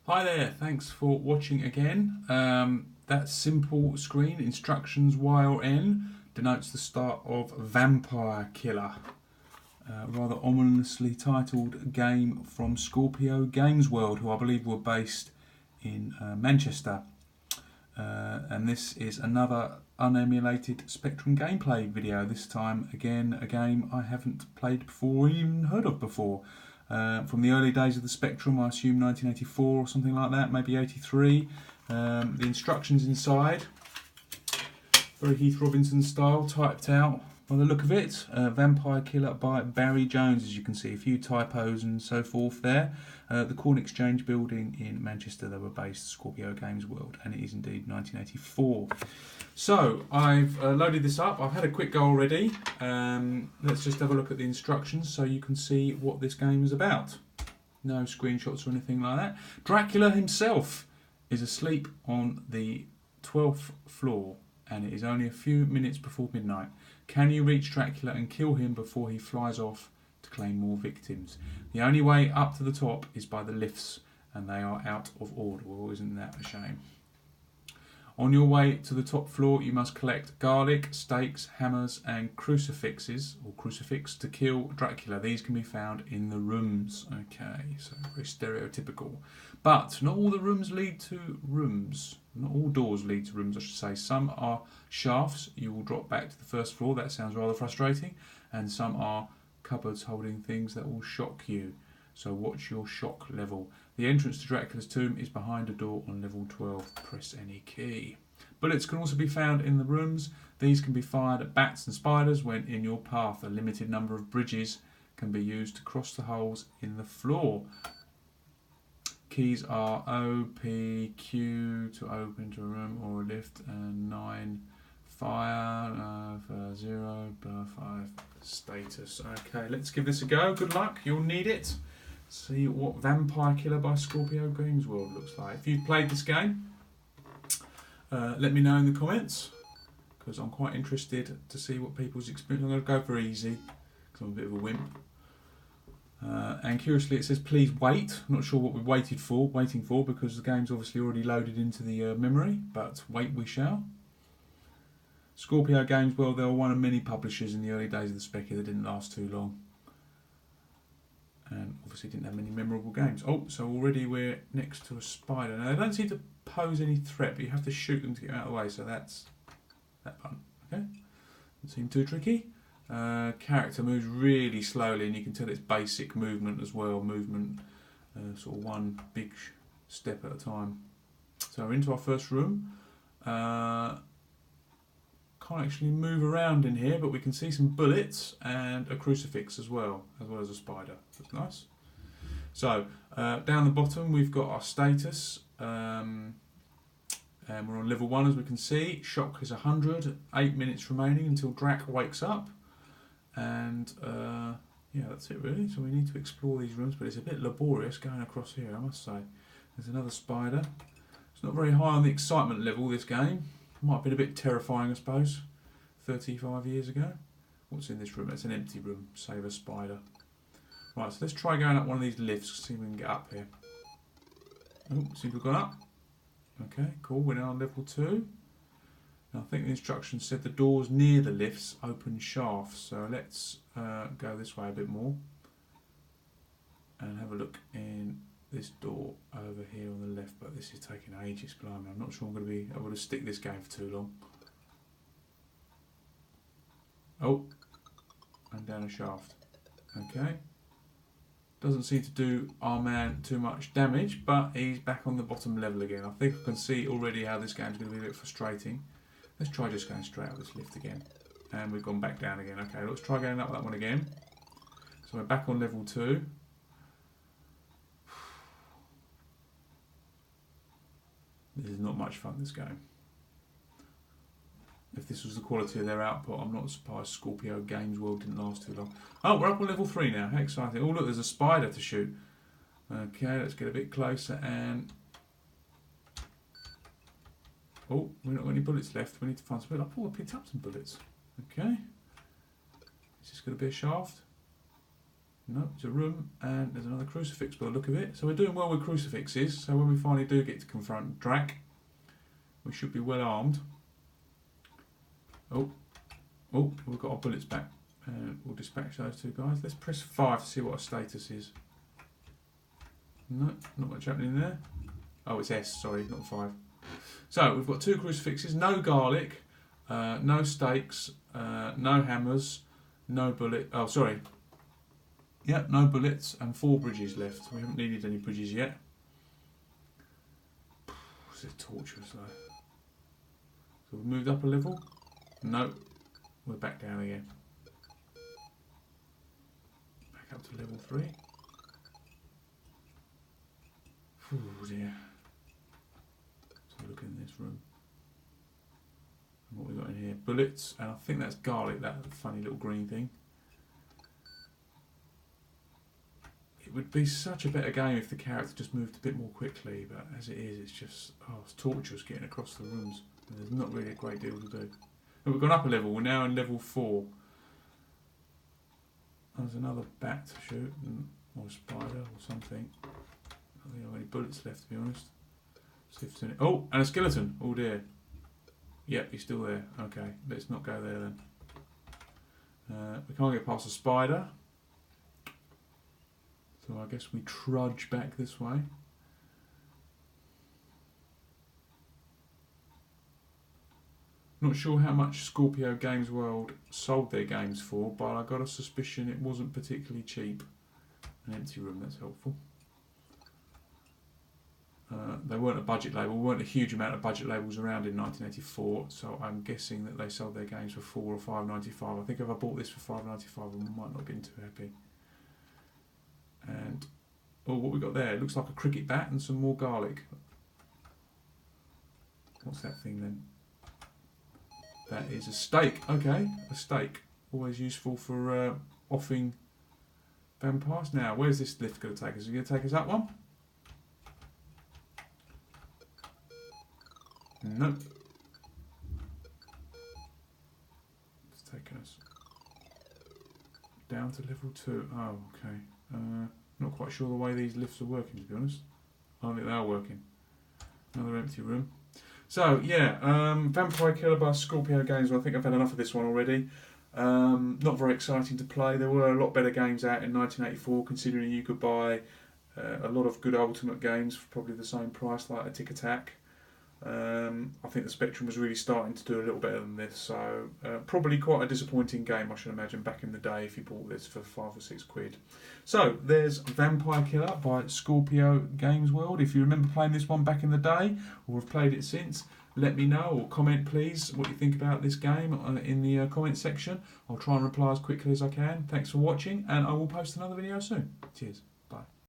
Hi there, thanks for watching again. That simple screen, instructions Y or N, denotes the start of Vampire Killer. Rather ominously titled game from Scorpio Gamesworld, who I believe were based in Manchester. And this is another unemulated Spectrum gameplay video. This time, again, a game I haven't played before or even heard of before. From the early days of the Spectrum, I assume 1984 or something like that, maybe 83. The instructions inside, very Heath Robinson style, typed out by the look of it. Vampire Killer by Barry Jones, as you can see, a few typos and so forth there. The Corn Exchange building in Manchester, they were based, Scorpio Games World, and it is indeed 1984. So, I've loaded this up. I've had a quick go already. Let's just have a look at the instructions so you can see what this game is about. No screenshots or anything like that. Dracula himself is asleep on the 12th floor, and it is only a few minutes before midnight. Can you reach Dracula and kill him before he flies off to claim more victims? The only way up to the top is by the lifts, and they are out of order. Well, isn't that a shame? On your way to the top floor, you must collect garlic, stakes, hammers, and crucifixes, or crucifix, to kill Dracula. These can be found in the rooms. Okay, so very stereotypical. But not all the rooms lead to rooms. Not all doors lead to rooms, I should say. Some are shafts. You will drop back to the first floor. That sounds rather frustrating. And some are cupboards holding things that will shock you. So watch your shock level. The entrance to Dracula's tomb is behind a door on level 12. Press any key. Bullets can also be found in the rooms. These can be fired at bats and spiders when in your path. A limited number of bridges can be used to cross the holes in the floor. Keys are O, P, Q to open to a room or a lift, and 9 fire, 0, 5 status. Okay, let's give this a go. Good luck, you'll need it. See what Vampire Killer by Scorpio Games World looks like. If you've played this game, let me know in the comments, because I'm quite interested to see what people's experience. I'm going to go for easy because I'm a bit of a wimp. And curiously, it says please wait. I'm not sure what we're waiting for, because the game's obviously already loaded into the memory. But wait, we shall. Scorpio Games World, they were one of many publishers in the early days of the Speccy that didn't last too long. And obviously didn't have many memorable games. Oh, so already we're next to a spider. Now they don't seem to pose any threat, but you have to shoot them to get them out of the way, so that's that button. Okay? Doesn't seem too tricky. Character moves really slowly, and you can tell it's basic movement as well. Movement, sort of one big step at a time. So we're into our first room. Can't actually move around in here, but we can see some bullets and a crucifix as well as a spider. That's nice. So down the bottom we've got our status, and we're on level 1 as we can see. Shock is 100. 8 minutes remaining until Drac wakes up, and yeah, that's it really. So we need to explore these rooms, but it's a bit laborious going across here, I must say. There's another spider. It's not very high on the excitement level, this game. Might have been a bit terrifying, I suppose, 35 years ago. What's in this room? It's an empty room. Save a spider. Right, so let's try going up one of these lifts, see if we can get up here. Oh, seems to have gone up. Okay, cool. We're now on level 2. Now, I think the instructions said the doors near the lifts open shafts. So let's go this way a bit more and have a look in this door over here on the left, but this is taking ages, blimey. I'm not sure I'm going to be able to stick this game for too long. Oh, and down a shaft. Okay. Doesn't seem to do our man too much damage, but he's back on the bottom level again. I think I can see already how this game's going to be a bit frustrating. Let's try just going straight up this lift again. And we've gone back down again. Okay, let's try going up that one again. So we're back on level 2. This is not much fun, this game. If this was the quality of their output, I'm not surprised Scorpio Games World didn't last too long. Oh, we're up on level 3 now. How exciting. Oh, look, there's a spider to shoot. Okay, let's get a bit closer and... Oh, we've not got any bullets left. We need to find some bullets. Oh, I picked up some bullets. Okay. Is this going to be a shaft? No, it's a room, and there's another crucifix by the look of it. So we're doing well with crucifixes, so when we finally do get to confront Drac, we should be well armed. Oh, we've got our bullets back. And we'll dispatch those two guys. Let's press 5 to see what our status is. No, not much happening there. Oh, it's S, sorry, not 5. So, we've got 2 crucifixes, no garlic, no stakes, no hammers, no bullet. Oh, sorry. Yeah, no bullets and 4 bridges left. We haven't needed any bridges yet. This is torturous though. So we've moved up a level. No, we're back down again. Back up to level 3. Oh dear. So look in this room. And what we got in here? Bullets, and I think that's garlic, that funny little green thing. It would be such a better game if the character just moved a bit more quickly, but as it is, it's just, it's torturous getting across the rooms. And there's not really a great deal to do. But we've gone up a level, we're now in level 4. There's another bat to shoot, or a spider, or something. I don't think I have any bullets left, to be honest. See if there's any. Oh, and a skeleton! Oh dear. Yep, he's still there. Okay, let's not go there then. We can't get past the spider. So I guess we trudge back this way. Not sure how much Scorpio Gamesworld sold their games for, but I got a suspicion it wasn't particularly cheap. An empty room, that's helpful. They weren't a budget label, weren't a huge amount of budget labels around in 1984, so I'm guessing that they sold their games for $4 or $5.95. I think if I bought this for $5.95, I might not have been too happy. And what we got there? It looks like a cricket bat and some more garlic. What's that thing then? That is a stake. Okay, a stake. Always useful for offing vampires. Now, where's this lift going to take us? Is it going to take us up one? Nope. It's taken us down to level 2. Oh, okay. Not quite sure the way these lifts are working, to be honest. I don't think they are working. Another empty room. So, yeah, Vampire Killer by Scorpio Games. I think I've had enough of this one already. Not very exciting to play. There were a lot better games out in 1984, considering you could buy a lot of good Ultimate games for probably the same price, like a Tic Tac. I think the Spectrum was really starting to do a little better than this, so probably quite a disappointing game, I should imagine, back in the day if you bought this for 5 or 6 quid. So there's Vampire Killer by Scorpio Gamesworld. If you remember playing this one back in the day or have played it since, let me know, or comment please what you think about this game in the comment section. I'll try and reply as quickly as I can. Thanks for watching, and I will post another video soon. Cheers.